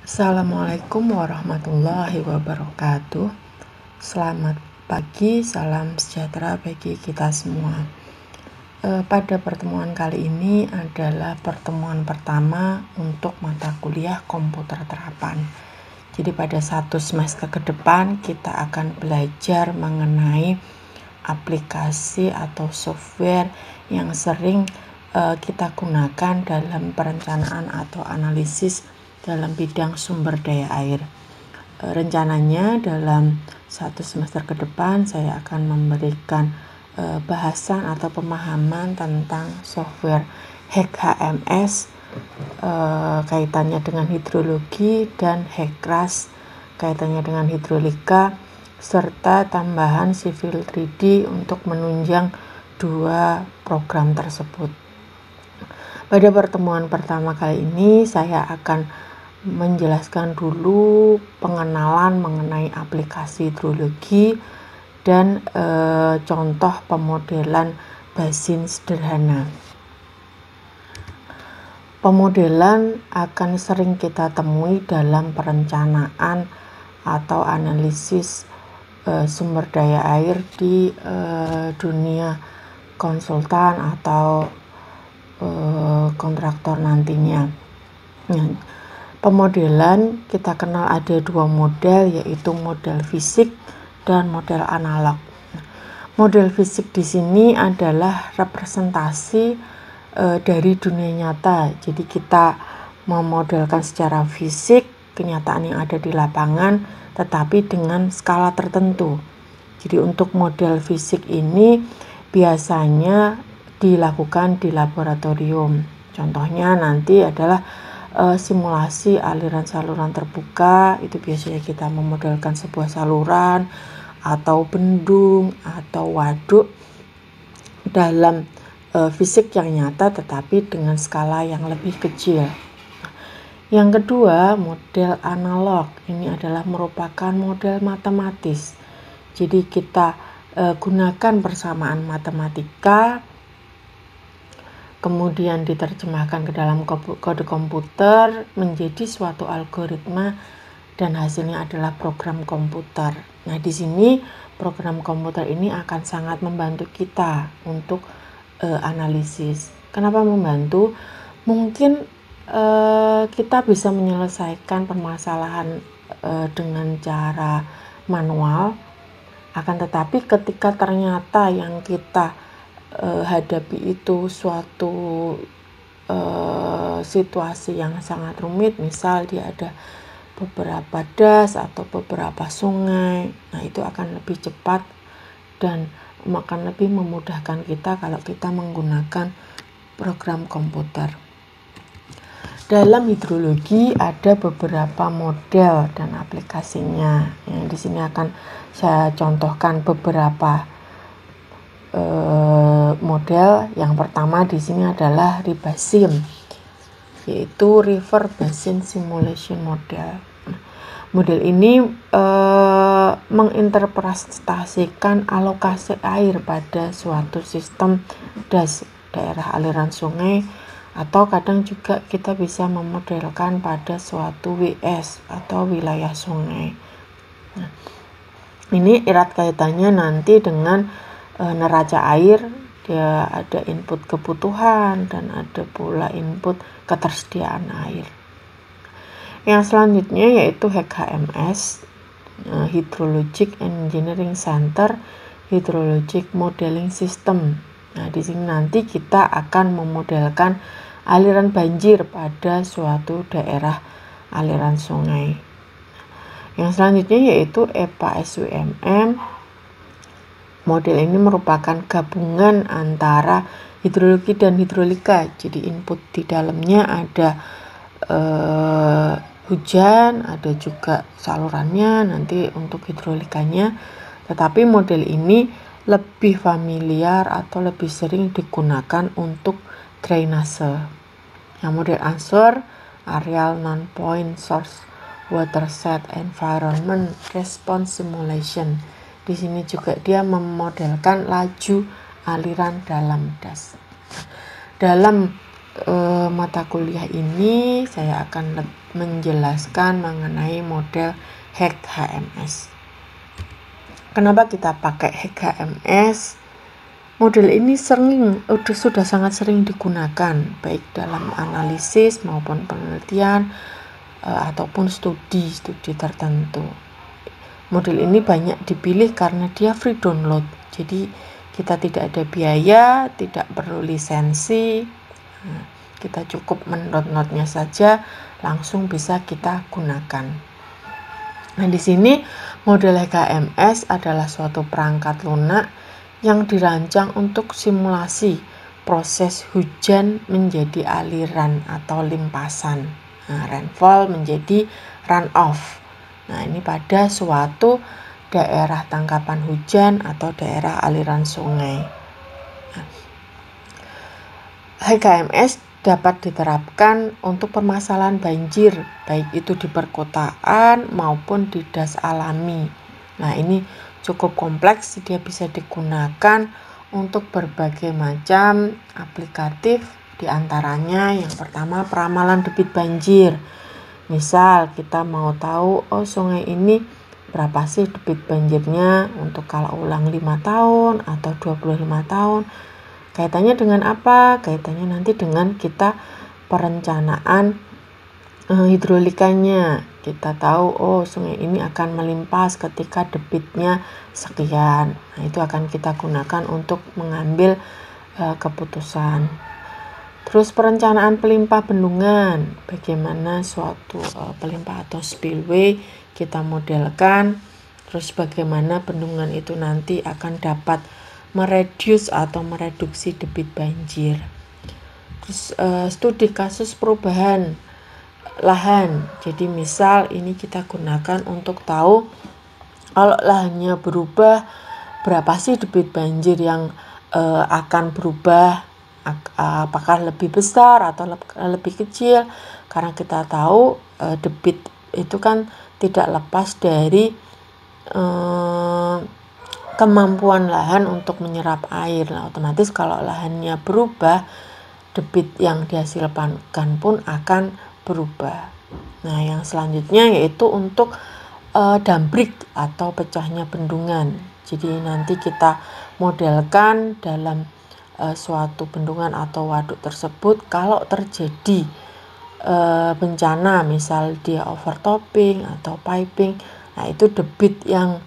Assalamualaikum warahmatullahi wabarakatuh. Selamat pagi, salam sejahtera bagi kita semua. Pada pertemuan kali ini adalah pertemuan pertama untuk mata kuliah komputer terapan. Jadi pada 1 semester ke depan kita akan belajar mengenai aplikasi atau software yang sering kita gunakan dalam perencanaan atau analisis dalam bidang sumber daya air. Rencananya dalam 1 semester ke depan saya akan memberikan bahasan atau pemahaman tentang software HMS kaitannya dengan hidrologi dan HECRAS kaitannya dengan hidrolika, serta tambahan Civil 3D untuk menunjang 2 program tersebut. Pada pertemuan pertama kali ini saya akan menjelaskan dulu pengenalan mengenai aplikasi hidrologi dan contoh pemodelan basin sederhana. Pemodelan akan sering kita temui dalam perencanaan atau analisis sumber daya air di dunia konsultan atau kontraktor nantinya. Pemodelan kita kenal ada 2 model, yaitu model fisik dan model analog. Model fisik di sini adalah representasi dari dunia nyata. Jadi kita memodelkan secara fisik kenyataan yang ada di lapangan, tetapi dengan skala tertentu. Jadi untuk model fisik ini biasanya dilakukan di laboratorium. Contohnya nanti adalah simulasi aliran saluran terbuka. Itu biasanya kita memodelkan sebuah saluran atau bendung atau waduk dalam fisik yang nyata tetapi dengan skala yang lebih kecil. Yang kedua, model analog. Ini adalah merupakan model matematis. Jadi kita gunakan persamaan matematika, kemudian diterjemahkan ke dalam kode komputer menjadi suatu algoritma dan hasilnya adalah program komputer. Nah, di sini program komputer ini akan sangat membantu kita untuk analisis. Kenapa membantu? Mungkin kita bisa menyelesaikan permasalahan dengan cara manual, akan tetapi ketika ternyata yang kita hadapi itu suatu situasi yang sangat rumit, misal dia ada beberapa das atau beberapa sungai, nah itu akan lebih cepat dan akan lebih memudahkan kita kalau kita menggunakan program komputer. Dalam hidrologi ada beberapa model dan aplikasinya. Yang di sini akan saya contohkan beberapa model. Yang pertama di sini adalah RIBASIM, yaitu River Basin Simulation Model. Model ini menginterpretasikan alokasi air pada suatu sistem das, daerah aliran sungai, atau kadang juga kita bisa memodelkan pada suatu WS atau wilayah sungai. Nah, ini erat kaitannya nanti dengan neraca air. Dia ada input kebutuhan dan ada pula input ketersediaan air. Yang selanjutnya yaitu HMS, Hydrologic Engineering Center Hydrologic Modeling System. Nah, di sini nanti kita akan memodelkan aliran banjir pada suatu daerah aliran sungai. Yang selanjutnya yaitu EPA SUMM. Model ini merupakan gabungan antara hidrologi dan hidrolika. Jadi input di dalamnya ada hujan, ada juga salurannya nanti untuk hidrolikanya. Tetapi model ini lebih familiar atau lebih sering digunakan untuk drainase. Yang model ANSWER, Areal Non-Point Source Watershed Environment Response Simulation. Di sini juga dia memodelkan laju aliran dalam das. Dalam mata kuliah ini saya akan menjelaskan mengenai model hack HMS. Kenapa kita pakai hack HMS? Model ini sudah sangat sering digunakan baik dalam analisis maupun penelitian ataupun studi tertentu. Model ini banyak dipilih karena dia free download. Jadi kita tidak ada biaya, tidak perlu lisensi. Kita cukup mendownloadnya saja, langsung bisa kita gunakan. Nah, di sini model HMS adalah suatu perangkat lunak yang dirancang untuk simulasi proses hujan menjadi aliran atau limpasan. Nah, rainfall menjadi runoff. Nah, ini pada suatu daerah tangkapan hujan atau daerah aliran sungai. Nah, HMS dapat diterapkan untuk permasalahan banjir, baik itu di perkotaan maupun di das alami. Nah, ini cukup kompleks, dia bisa digunakan untuk berbagai macam aplikatif, diantaranya yang pertama peramalan debit banjir. Misal kita mau tahu, sungai ini berapa sih debit banjirnya untuk kala ulang 5 tahun atau 25 tahun. Kaitannya dengan apa? Kaitannya nanti dengan kita perencanaan hidrolikanya. Kita tahu sungai ini akan melimpas ketika debitnya sekian. Nah, itu akan kita gunakan untuk mengambil keputusan. Terus perencanaan pelimpah bendungan, bagaimana suatu pelimpah atau spillway kita modelkan. Terus bagaimana bendungan itu nanti akan dapat mereduksi debit banjir. Terus studi kasus perubahan lahan. Jadi misal ini kita gunakan untuk tahu kalau lahannya berubah, berapa sih debit banjir yang akan berubah, apakah lebih besar atau lebih kecil. Karena kita tahu debit itu kan tidak lepas dari kemampuan lahan untuk menyerap air. Nah, otomatis kalau lahannya berubah, debit yang dihasilkan pun akan berubah. Nah, yang selanjutnya yaitu untuk dambrik atau pecahnya bendungan. Jadi nanti kita modelkan dalam suatu bendungan atau waduk tersebut kalau terjadi bencana, misal dia overtopping atau piping. Nah, itu debit yang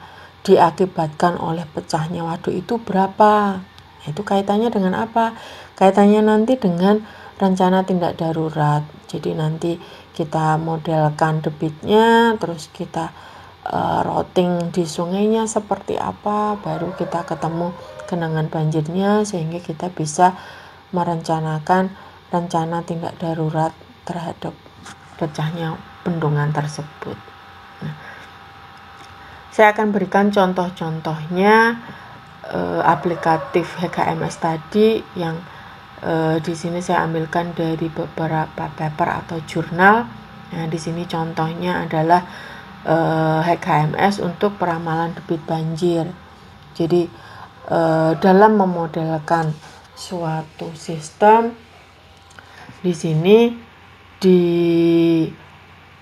diakibatkan oleh pecahnya waduk itu berapa. Nah, itu kaitannya dengan apa? Kaitannya nanti dengan rencana tindak darurat. Jadi nanti kita modelkan debitnya, terus kita routing di sungainya seperti apa, baru kita ketemu genangan banjirnya, sehingga kita bisa merencanakan rencana tindak darurat terhadap pecahnya bendungan tersebut. Nah, saya akan berikan contoh-contohnya aplikatif HMS tadi yang di sini saya ambilkan dari beberapa paper atau jurnal. Nah, di sini contohnya adalah HMS untuk peramalan debit banjir. Jadi dalam memodelkan suatu sistem, di sini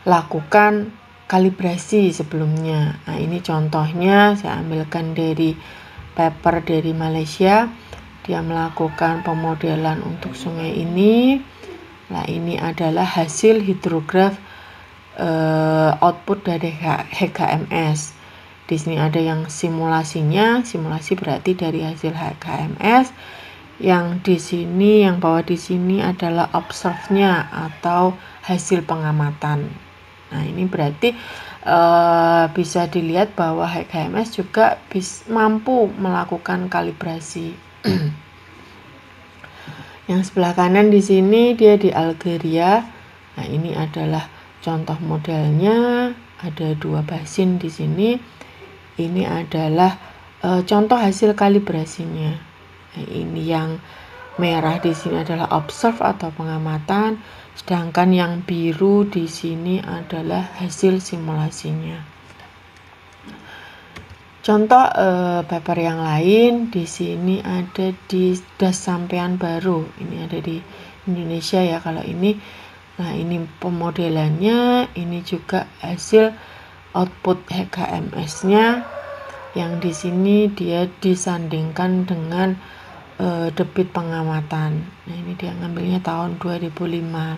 dilakukan kalibrasi sebelumnya. Nah, ini contohnya saya ambilkan dari paper dari Malaysia. Dia melakukan pemodelan untuk sungai ini. Nah, ini adalah hasil hidrograf output dari HMS. Di sini ada yang simulasinya. Simulasi berarti dari hasil HMS. Yang di sini, yang bawah di sini adalah observe-nya atau hasil pengamatan. Nah, ini berarti bisa dilihat bahwa HMS juga mampu melakukan kalibrasi. Yang sebelah kanan di sini dia di Algeria. Nah, ini adalah contoh modelnya. Ada 2 basin di sini. Ini adalah contoh hasil kalibrasinya. Nah, ini yang merah di sini adalah observe atau pengamatan, sedangkan yang biru di sini adalah hasil simulasinya. Contoh paper yang lain di sini ada di Das Sampean Baru. Ini ada di Indonesia ya kalau ini. Nah, ini pemodelannya, ini juga hasil output HKMS-nya yang di sini dia disandingkan dengan debit pengamatan. Nah, ini dia ngambilnya tahun 2005.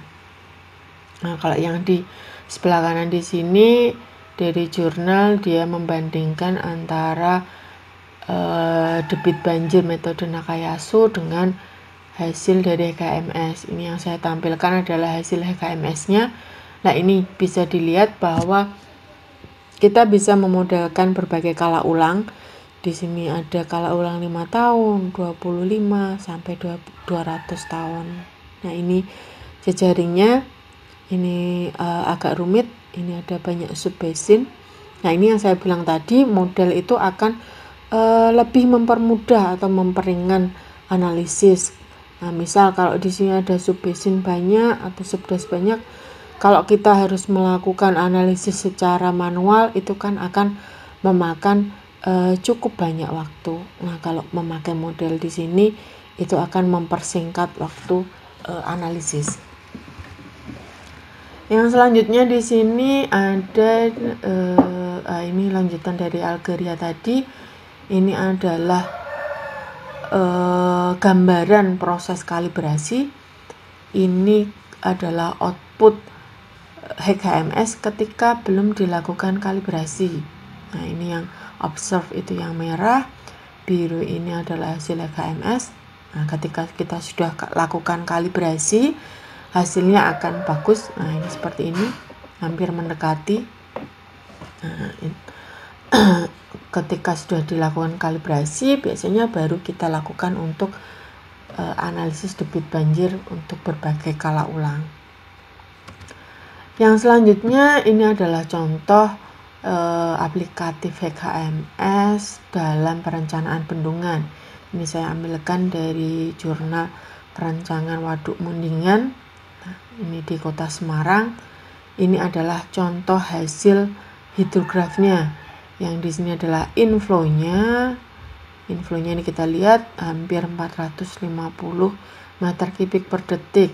Nah, kalau yang di sebelah kanan di sini dari jurnal dia membandingkan antara debit banjir metode Nakayasu dengan hasil dari HKMS. Ini yang saya tampilkan adalah hasil HKMS-nya. Nah, ini bisa dilihat bahwa kita bisa memodelkan berbagai kala ulang. Di sini ada kala ulang 5 tahun, 25 sampai 200 tahun. Nah, ini jejaringnya. Ini agak rumit. Ini ada banyak subbasin. Nah, ini yang saya bilang tadi, model itu akan lebih mempermudah atau memperingan analisis. Nah, misal kalau di sini ada subbasin banyak atau subdas banyak, kalau kita harus melakukan analisis secara manual itu kan akan memakan cukup banyak waktu. Nah, kalau memakai model di sini itu akan mempersingkat waktu analisis. Yang selanjutnya di sini ada ini lanjutan dari Algeria tadi. Ini adalah gambaran proses kalibrasi. Ini adalah output HKMS ketika belum dilakukan kalibrasi. Nah, ini yang observe itu yang merah, biru ini adalah hasil HKMS. Nah, ketika kita sudah lakukan kalibrasi, hasilnya akan bagus. Nah, ini seperti ini, hampir mendekati. Nah, ketika sudah dilakukan kalibrasi, biasanya baru kita lakukan untuk analisis debit banjir untuk berbagai kala ulang. Yang selanjutnya ini adalah contoh aplikatif HKMS dalam perencanaan bendungan. Ini saya ambilkan dari jurnal perancangan Waduk Mundingan. Nah, ini di Kota Semarang. Ini adalah contoh hasil hidrografnya. Yang di sini adalah inflow-nya. Inflow-nya ini kita lihat hampir 450 meter kubik per detik.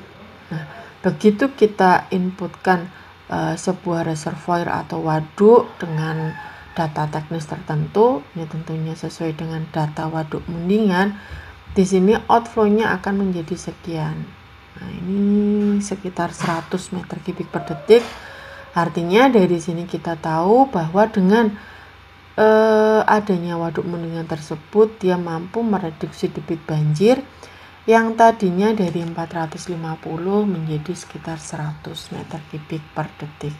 Nah, begitu kita inputkan sebuah reservoir atau waduk dengan data teknis tertentu, ini tentunya sesuai dengan data Waduk Mundingan, di sini outflow-nya akan menjadi sekian. Nah, ini sekitar 100 meter kubik per detik. Artinya dari sini kita tahu bahwa dengan adanya Waduk Mundingan tersebut, dia mampu mereduksi debit banjir yang tadinya dari 450 menjadi sekitar 100 meter kubik per detik.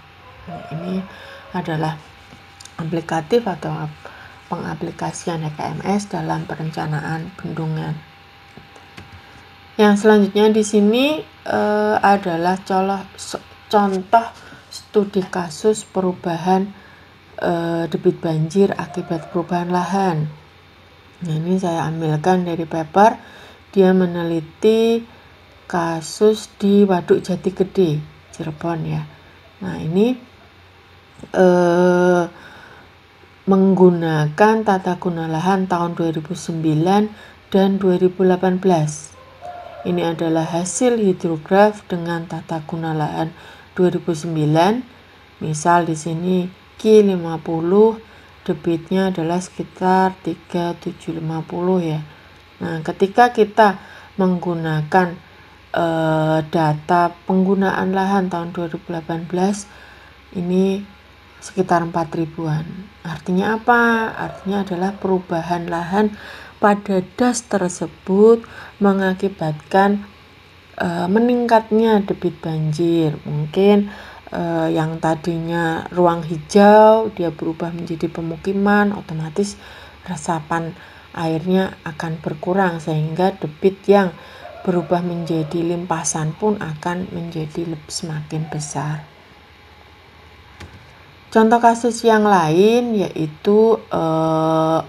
Nah, ini adalah aplikatif atau pengaplikasian HKMS dalam perencanaan bendungan. Yang selanjutnya di sini adalah contoh studi kasus perubahan debit banjir akibat perubahan lahan. Nah, ini saya ambilkan dari paper. Dia meneliti kasus di Waduk Jati Gede, Cirebon ya. Nah, ini menggunakan tata guna lahan tahun 2009 dan 2018. Ini adalah hasil hidrograf dengan tata guna lahan 2009. Misal di sini Q50, debitnya adalah sekitar 3750 ya. Nah, ketika kita menggunakan data penggunaan lahan tahun 2018, ini sekitar 4000-an. Artinya apa? Artinya adalah perubahan lahan pada das tersebut mengakibatkan meningkatnya debit banjir. Mungkin yang tadinya ruang hijau dia berubah menjadi pemukiman, otomatis resapan airnya akan berkurang sehingga debit yang berubah menjadi limpasan pun akan menjadi semakin besar. Contoh kasus yang lain yaitu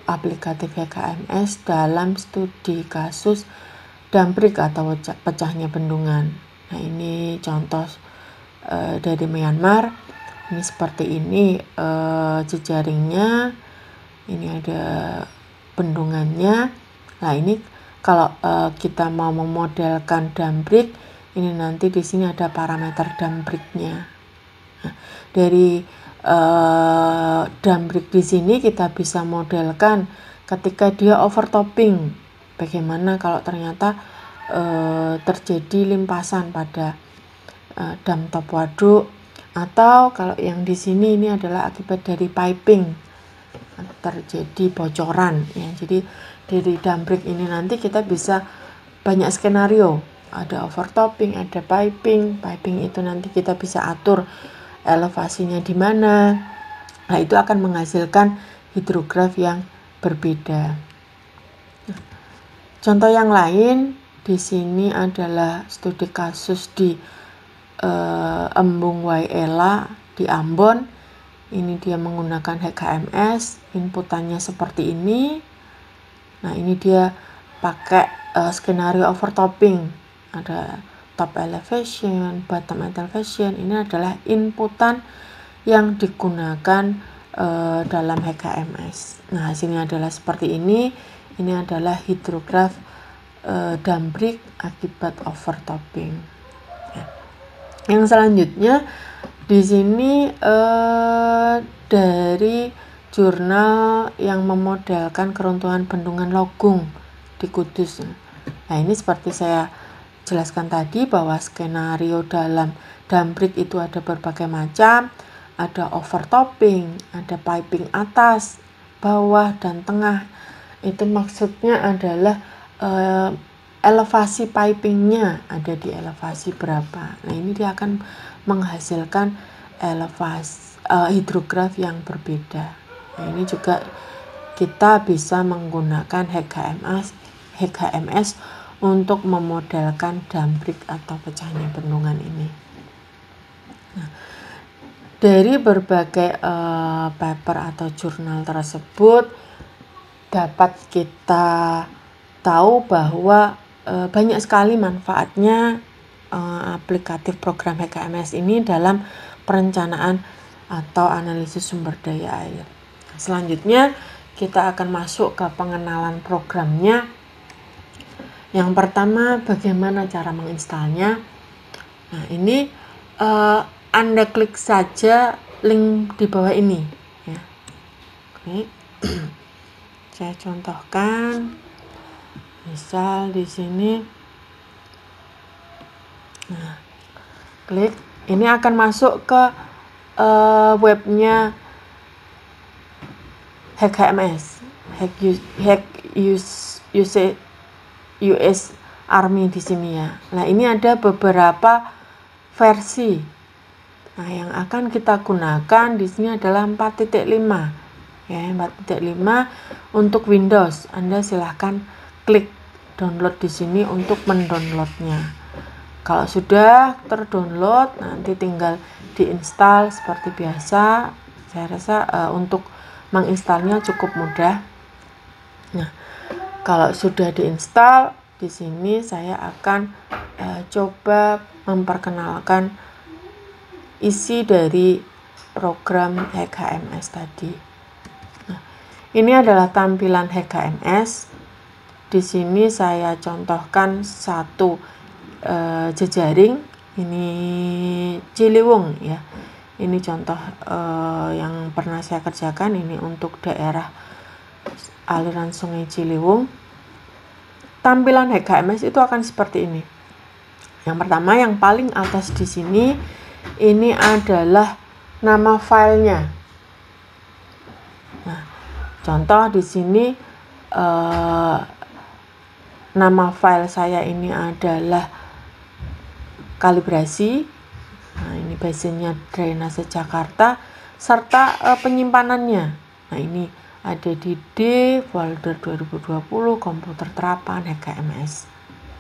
aplikatif HKMS dalam studi kasus dambrik atau pecahnya bendungan. Nah, ini contoh dari Myanmar. Ini seperti ini jejaringnya. Ini ada bendungannya. Nah, ini kalau kita mau memodelkan dambrik, Ini nanti di sini ada parameter dump break-nya. Nah, dari dump break di sini kita bisa modelkan ketika dia overtopping. Bagaimana kalau ternyata terjadi limpasan pada dump top waduk, atau kalau yang di sini ini adalah akibat dari piping, terjadi bocoran ya. Jadi dari dump break ini nanti kita bisa banyak skenario, ada overtopping, ada piping itu nanti kita bisa atur elevasinya di mana. Nah, itu akan menghasilkan hidrograf yang berbeda. Contoh yang lain di sini adalah studi kasus di Embung Waiela di Ambon. Ini dia menggunakan HKMS, inputannya seperti ini. Nah, ini dia pakai skenario overtopping. Ada top elevation, bottom elevation. Ini adalah inputan yang digunakan dalam HKMS. Nah, hasilnya adalah seperti ini. Ini adalah hidrograf dump break akibat overtopping. Yang selanjutnya di sini dari jurnal yang memodelkan keruntuhan bendungan Logung di Kudus. Nah, ini seperti saya jelaskan tadi bahwa skenario dalam dump break itu ada berbagai macam. Ada overtopping, ada piping atas, bawah, dan tengah. Itu maksudnya adalah elevasi pipingnya ada di elevasi berapa. Nah, ini dia akan menghasilkan elevasi hidrograf yang berbeda. Nah, ini juga kita bisa menggunakan HKMS untuk memodelkan dump break atau pecahnya bendungan ini. Nah, dari berbagai paper atau jurnal tersebut dapat kita tahu bahwa banyak sekali manfaatnya aplikatif program HKMS ini dalam perencanaan atau analisis sumber daya air. Selanjutnya kita akan masuk ke pengenalan programnya. Yang pertama, bagaimana cara menginstalnya. Nah, ini Anda klik saja link di bawah ini ya. Oke. Saya contohkan, misal di sini. Nah, klik, ini akan masuk ke webnya HKMS, US Army di sini ya. Nah, ini ada beberapa versi. Nah, yang akan kita gunakan di sini adalah 4.5. Ya, 4.5 untuk Windows. Anda silahkan klik download di sini untuk mendownloadnya. Kalau sudah terdownload, nanti tinggal diinstal seperti biasa. Saya rasa untuk menginstalnya cukup mudah. Nah, kalau sudah diinstal, di sini saya akan coba memperkenalkan isi dari program HKMS tadi. Nah, ini adalah tampilan HKMS. Di sini saya contohkan satu jejaring. Ini Ciliwung ya. Ini contoh yang pernah saya kerjakan. Ini untuk daerah aliran Sungai Ciliwung. Tampilan HKMS itu akan seperti ini. Yang pertama, yang paling atas di sini, ini adalah nama filenya. Nah, contoh di sini nama file saya ini adalah kalibrasi. Nah, ini basinnya drainase Jakarta serta penyimpanannya. Nah, ini ada di D folder 2020 komputer terapan HKMS.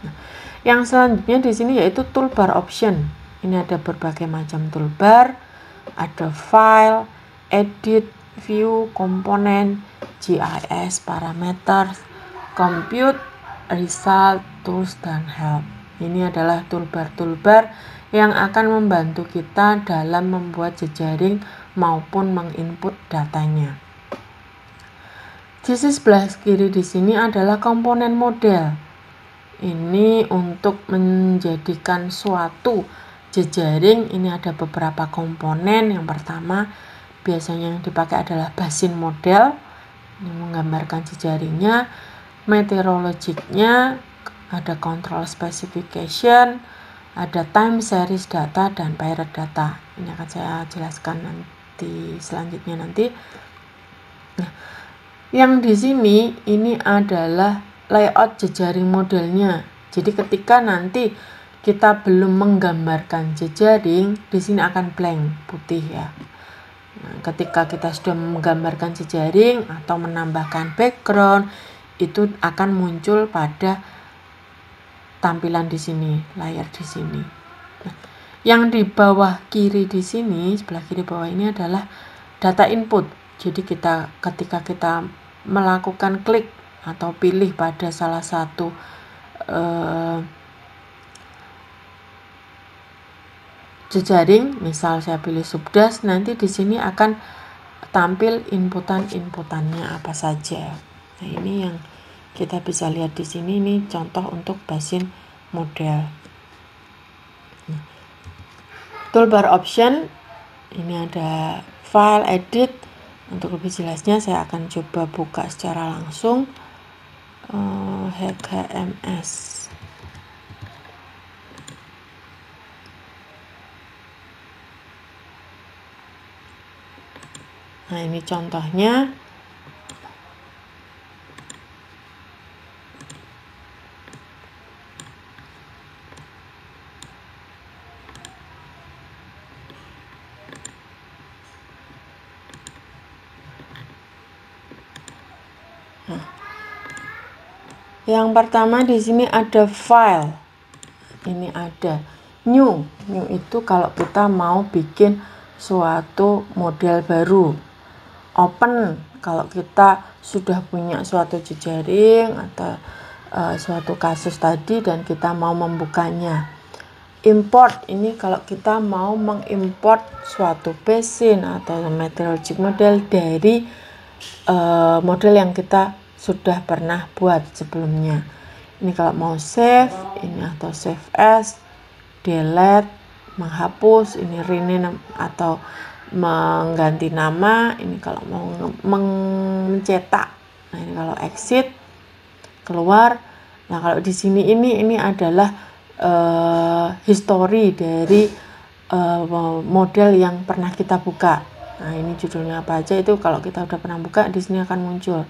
Nah, yang selanjutnya di sini yaitu toolbar option. Ini ada berbagai macam toolbar, ada file, edit, view, komponen, GIS, parameters, compute, result, tools, dan help. Ini adalah toolbar-toolbar yang akan membantu kita dalam membuat jejaring maupun menginput datanya. Sisi sebelah kiri di sini adalah komponen model. ini untuk menjadikan suatu jejaring ini ada beberapa komponen. Yang pertama biasanya yang dipakai adalah basin model, ini menggambarkan jejaringnya, meteorologicnya, ada control specification, ada time series data, dan period data. Ini akan saya jelaskan nanti selanjutnya nanti. Nah, yang di sini ini adalah layout jejaring modelnya. Jadi ketika nanti kita belum menggambarkan jejaring, di sini akan blank putih ya. Nah, ketika kita sudah menggambarkan jejaring atau menambahkan background, itu akan muncul pada tampilan di sini, layar di sini. Nah, yang di bawah kiri di sini, sebelah kiri bawah ini adalah data input. Jadi ketika kita melakukan klik atau pilih pada salah satu jejaring, misal saya pilih subdas, nanti di sini akan tampil inputannya apa saja. Nah, ini yang kita bisa lihat di sini, ini contoh untuk basin model. Toolbar option, ini ada file, edit. Untuk lebih jelasnya saya akan coba buka secara langsung HKMS. Nah, ini contohnya. Yang pertama di sini ada file. Ini ada new. New itu kalau kita mau bikin suatu model baru. Open kalau kita sudah punya suatu jejaring atau suatu kasus tadi dan kita mau membukanya. Import ini kalau kita mau mengimport suatu basin atau meteorologic model dari model yang kita sudah pernah buat sebelumnya. Ini kalau mau save, ini atau save as, delete, menghapus, ini rename atau mengganti nama, ini kalau mau mencetak. Nah, ini kalau exit, keluar. Nah, kalau di sini ini adalah history dari model yang pernah kita buka. Nah, ini judulnya apa aja, itu kalau kita udah pernah buka di sini akan muncul.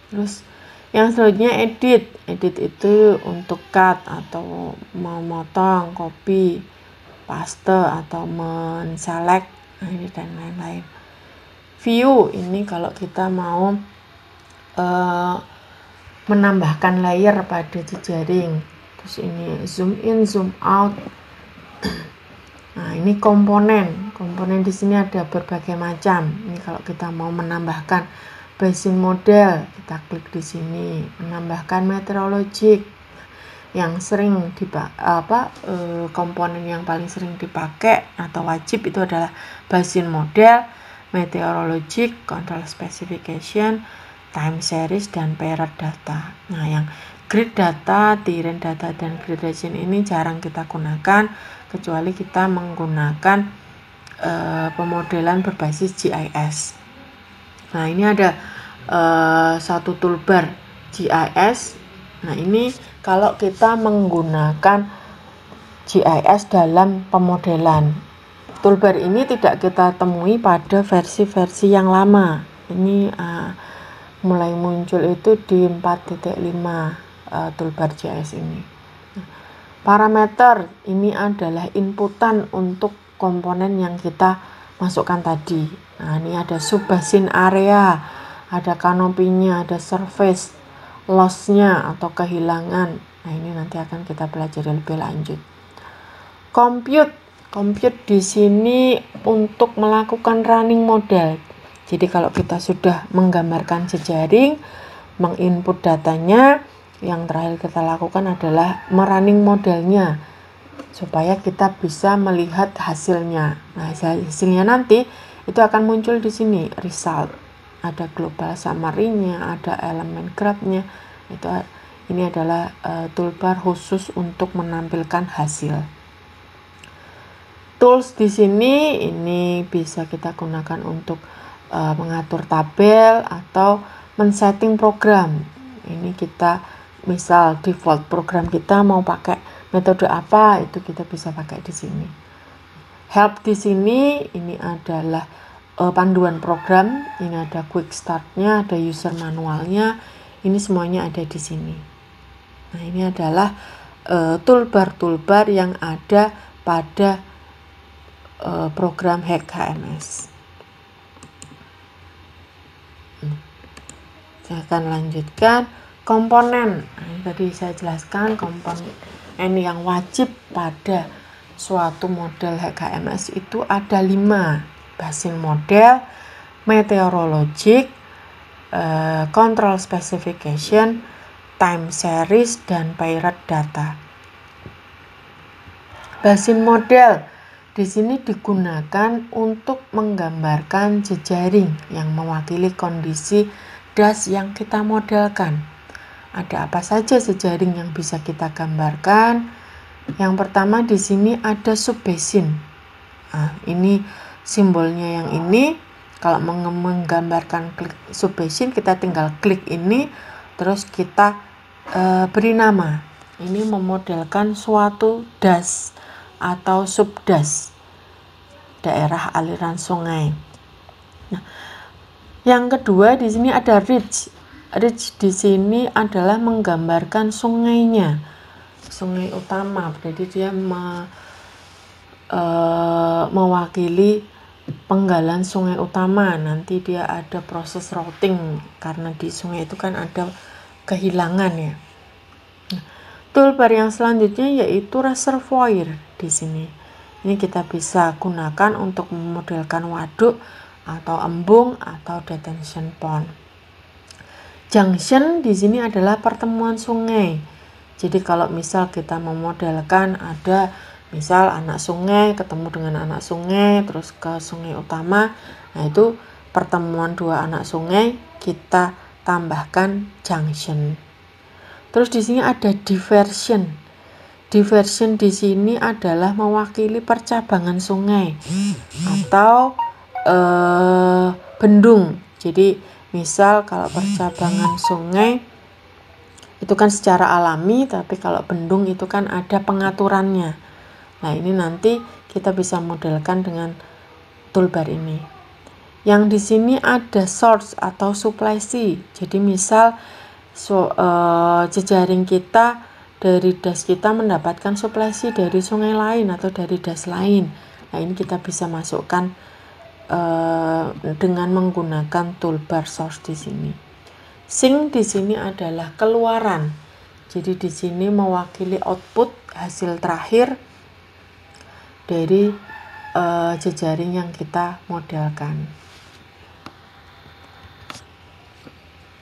Terus yang selanjutnya edit itu untuk cut atau memotong, copy, paste atau menselect, nah ini dan lain-lain. View ini kalau kita mau menambahkan layer pada jejaring. Terus ini zoom in, zoom out. Nah, ini komponen di sini ada berbagai macam. Ini kalau kita mau menambahkan basin model, kita klik di sini, menambahkan meteorologic yang sering komponen yang paling sering dipakai atau wajib itu adalah basin model, meteorologic, control specification, time series, dan period data. Nah, yang grid data, terrain data, dan grid region ini jarang kita gunakan kecuali kita menggunakan pemodelan berbasis GIS. Nah, ini ada satu toolbar GIS. Nah, ini kalau kita menggunakan GIS dalam pemodelan. Toolbar ini tidak kita temui pada versi-versi yang lama. Ini mulai muncul itu di 4.5 toolbar GIS ini. Parameter ini adalah inputan untuk komponen yang kita masukkan tadi. Nah, ini ada subbasin area, ada kanopinya, ada surface, loss-nya atau kehilangan. Nah, ini nanti akan kita pelajari lebih lanjut. Compute di sini untuk melakukan running model. Jadi kalau kita sudah menggambarkan jejaring, menginput datanya, yang terakhir kita lakukan adalah merunning modelnya supaya kita bisa melihat hasilnya. Nah, hasilnya nanti itu akan muncul di sini, result. Ada global summary-nya, ada elemen graph-nya. Ini adalah toolbar khusus untuk menampilkan hasil. Tools di sini ini bisa kita gunakan untuk mengatur tabel atau men-setting program. Ini kita misal default program kita mau pakai metode apa, itu kita bisa pakai di sini. Help di sini ini adalah panduan program, ini ada quick start-nya, ada user manualnya, ini semuanya ada di sini. Nah, ini adalah toolbar-toolbar yang ada pada program Hack HMS. Saya akan lanjutkan komponen. Nah, tadi saya jelaskan komponen yang wajib pada suatu model Hack HMS itu ada 5: basis model, meteorologic, control specification, time series, dan pirate data. Basis model di sini digunakan untuk menggambarkan jejaring yang mewakili kondisi das yang kita modelkan. Ada apa saja jejaring yang bisa kita gambarkan? Yang pertama di sini ada subbasin. Nah, ini simbolnya yang ini. Kalau menggambarkan subbasin, kita tinggal klik ini, terus kita beri nama. Ini memodelkan suatu das atau subdas, daerah aliran sungai. Nah, yang kedua di sini ada ridge. Ridge di sini adalah menggambarkan sungainya, sungai utama. Jadi dia mewakili penggalan sungai utama. Nanti dia ada proses routing karena di sungai itu kan ada kehilangan ya. Nah, toolbar yang selanjutnya yaitu reservoir di sini. Ini kita bisa gunakan untuk memodelkan waduk atau embung atau detention pond. Junction di sini adalah pertemuan sungai. Jadi kalau misal kita memodelkan ada misal anak sungai ketemu dengan anak sungai terus ke sungai utama, nah itu pertemuan dua anak sungai, kita tambahkan junction. Terus di sini ada diversion. Diversion di sini adalah mewakili percabangan sungai atau bendung. Jadi misal kalau percabangan sungai itu kan secara alami, tapi kalau bendung itu kan ada pengaturannya. Nah, ini nanti kita bisa modelkan dengan toolbar ini. Yang di sini ada source atau supply sea. Jadi misal jejaring kita dari das kita mendapatkan supply sea dari sungai lain atau dari das lain. Nah, ini kita bisa masukkan dengan menggunakan toolbar source di sini. Sink di sini adalah keluaran. Jadi di sini mewakili output hasil terakhir dari jejaring yang kita modelkan.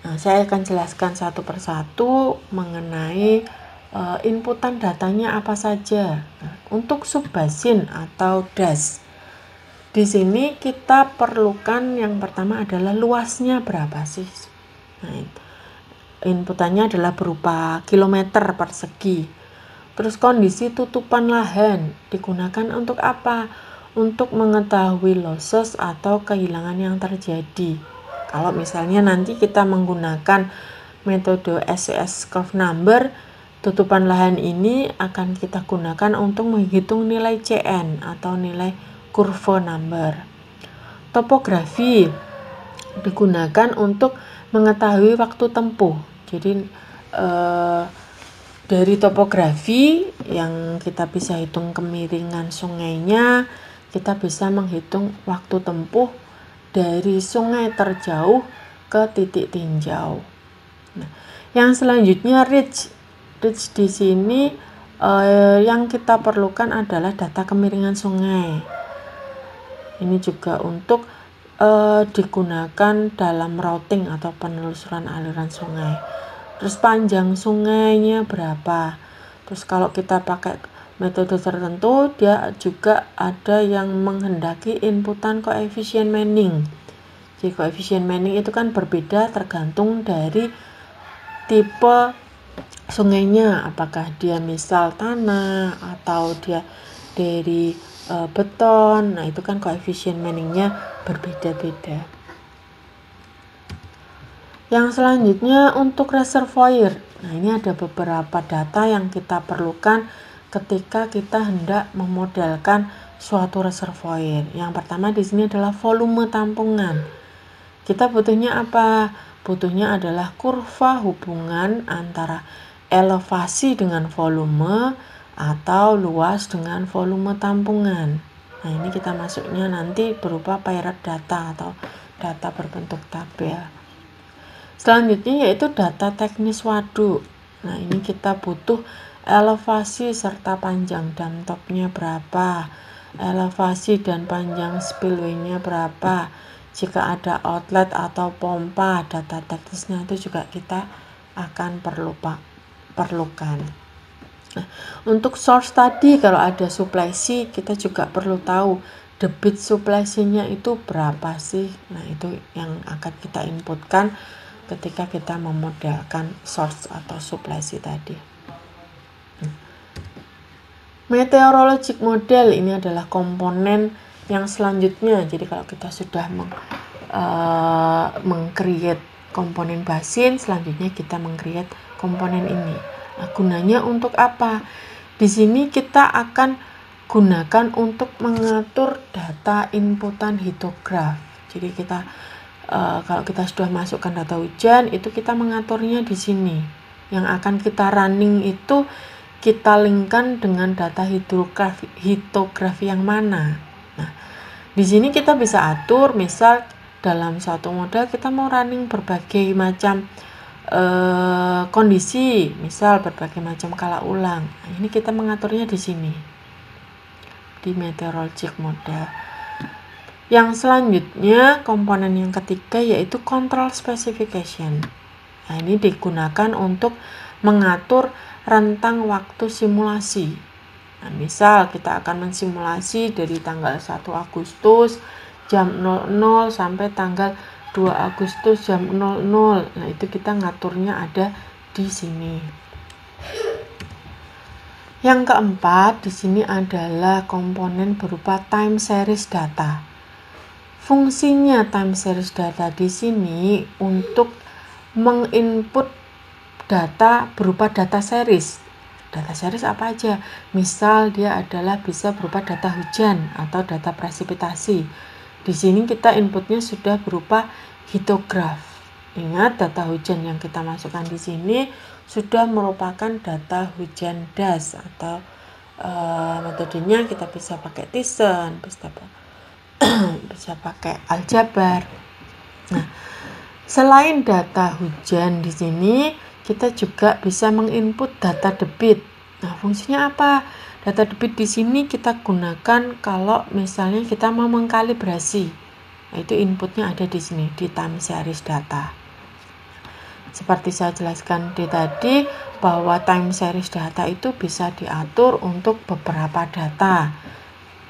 Nah, saya akan jelaskan satu persatu mengenai inputan datanya apa saja. Nah, untuk subbasin atau das, di sini kita perlukan yang pertama adalah luasnya berapa sih. Nah, inputannya adalah berupa kilometer persegi. Terus kondisi tutupan lahan digunakan untuk apa? Untuk mengetahui losses atau kehilangan yang terjadi. Kalau misalnya nanti kita menggunakan metode SCS curve number, tutupan lahan ini akan kita gunakan untuk menghitung nilai CN atau nilai curve number. Topografi digunakan untuk mengetahui waktu tempuh. Jadi dari topografi yang kita bisa hitung kemiringan sungainya, kita bisa menghitung waktu tempuh dari sungai terjauh ke titik tinjau. Nah, yang selanjutnya ridge. Ridge di sini yang kita perlukan adalah data kemiringan sungai. Ini juga untuk digunakan dalam routing atau penelusuran aliran sungai. Terus panjang sungainya berapa. Terus kalau kita pakai metode tertentu, dia juga ada yang menghendaki inputan koefisien Manning. Jadi koefisien Manning itu kan berbeda tergantung dari tipe sungainya, apakah dia misal tanah atau dia dari beton. Nah, itu kan koefisien Manningnya berbeda-beda. Yang selanjutnya untuk reservoir. Nah, ini ada beberapa data yang kita perlukan ketika kita hendak memodelkan suatu reservoir. Yang pertama di sini adalah volume tampungan. Kita butuhnya apa? Butuhnya adalah kurva hubungan antara elevasi dengan volume atau luas dengan volume tampungan. Nah, ini kita masuknya nanti berupa paired data atau data berbentuk tabel. Selanjutnya yaitu data teknis waduk. Nah, ini kita butuh elevasi serta panjang dam topnya berapa, elevasi dan panjang spillway-nya berapa. Jika ada outlet atau pompa, data teknisnya itu juga kita akan perlukan. Nah, untuk source tadi, kalau ada supply-C, kita juga perlu tahu debit supply-C-nya itu berapa sih. Nah, itu yang akan kita inputkan ketika kita memodelkan source atau supply-C tadi. Meteorologic model ini adalah komponen yang selanjutnya. Jadi kalau kita sudah meng-create komponen basin, selanjutnya kita meng-create komponen ini. Nah, gunanya untuk apa? Di sini kita akan gunakan untuk mengatur data inputan hidrograf. Jadi kita kalau kita sudah masukkan data hujan, itu kita mengaturnya di sini. Yang akan kita running itu kita linkkan dengan data hidrografi yang mana. Nah, di sini kita bisa atur, misal dalam satu model kita mau running berbagai macam kondisi, misal berbagai macam kala ulang. Nah, ini kita mengaturnya di sini, di meteorologic model. Yang selanjutnya, komponen yang ketiga yaitu control specification. Nah, ini digunakan untuk mengatur rentang waktu simulasi. Nah, misal kita akan mensimulasi dari tanggal 1 Agustus jam 00 sampai tanggal 2 Agustus jam 00. Nah, itu kita ngaturnya ada di sini. Yang keempat, di sini adalah komponen berupa time series data. Fungsinya time series data di sini untuk menginput data berupa data series. Data series apa aja? Misal dia adalah bisa berupa data hujan atau data presipitasi. Di sini kita inputnya sudah berupa hidrograf. Ingat, data hujan yang kita masukkan di sini sudah merupakan data hujan das atau metodenya kita bisa pakai Thiessen, bisa pakai aljabar. Nah, selain data hujan di sini, kita juga bisa menginput data debit. Nah, fungsinya apa? Data debit di sini kita gunakan kalau misalnya kita mau mengkalibrasi. Nah, itu inputnya ada di sini di time series data. Seperti saya jelaskan tadi, bahwa time series data itu bisa diatur untuk beberapa data.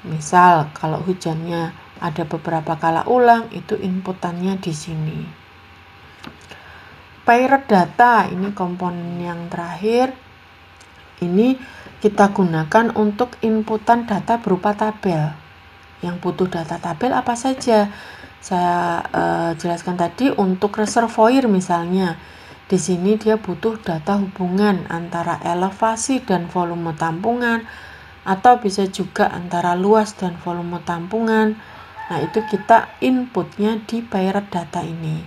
Misal kalau hujannya ada beberapa kala ulang, itu inputannya di sini. Paired data, ini komponen yang terakhir. Ini kita gunakan untuk inputan data berupa tabel. Yang butuh data tabel apa saja? Saya jelaskan tadi untuk reservoir misalnya. Di sini dia butuh data hubungan antara elevasi dan volume tampungan, atau bisa juga antara luas dan volume tampungan. Nah, itu kita inputnya di paired data ini.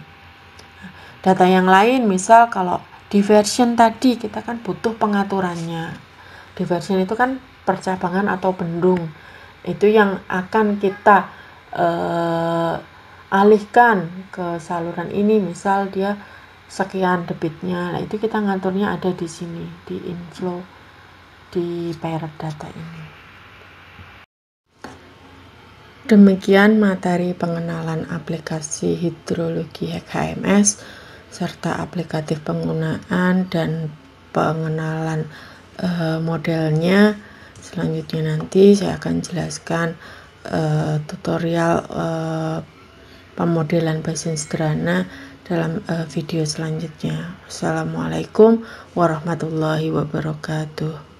Data yang lain, misal kalau diversion tadi, kita kan butuh pengaturannya. Diversion itu kan percabangan atau bendung. Itu yang akan kita alihkan ke saluran ini, misal dia sekian debitnya. Nah, itu kita ngaturnya ada di sini, di inflow, di paired data ini. Demikian materi pengenalan aplikasi hidrologi HMS serta aplikatif penggunaan dan pengenalan modelnya. Selanjutnya nanti saya akan jelaskan tutorial pemodelan basin sederhana dalam video selanjutnya. Wassalamualaikum warahmatullahi wabarakatuh.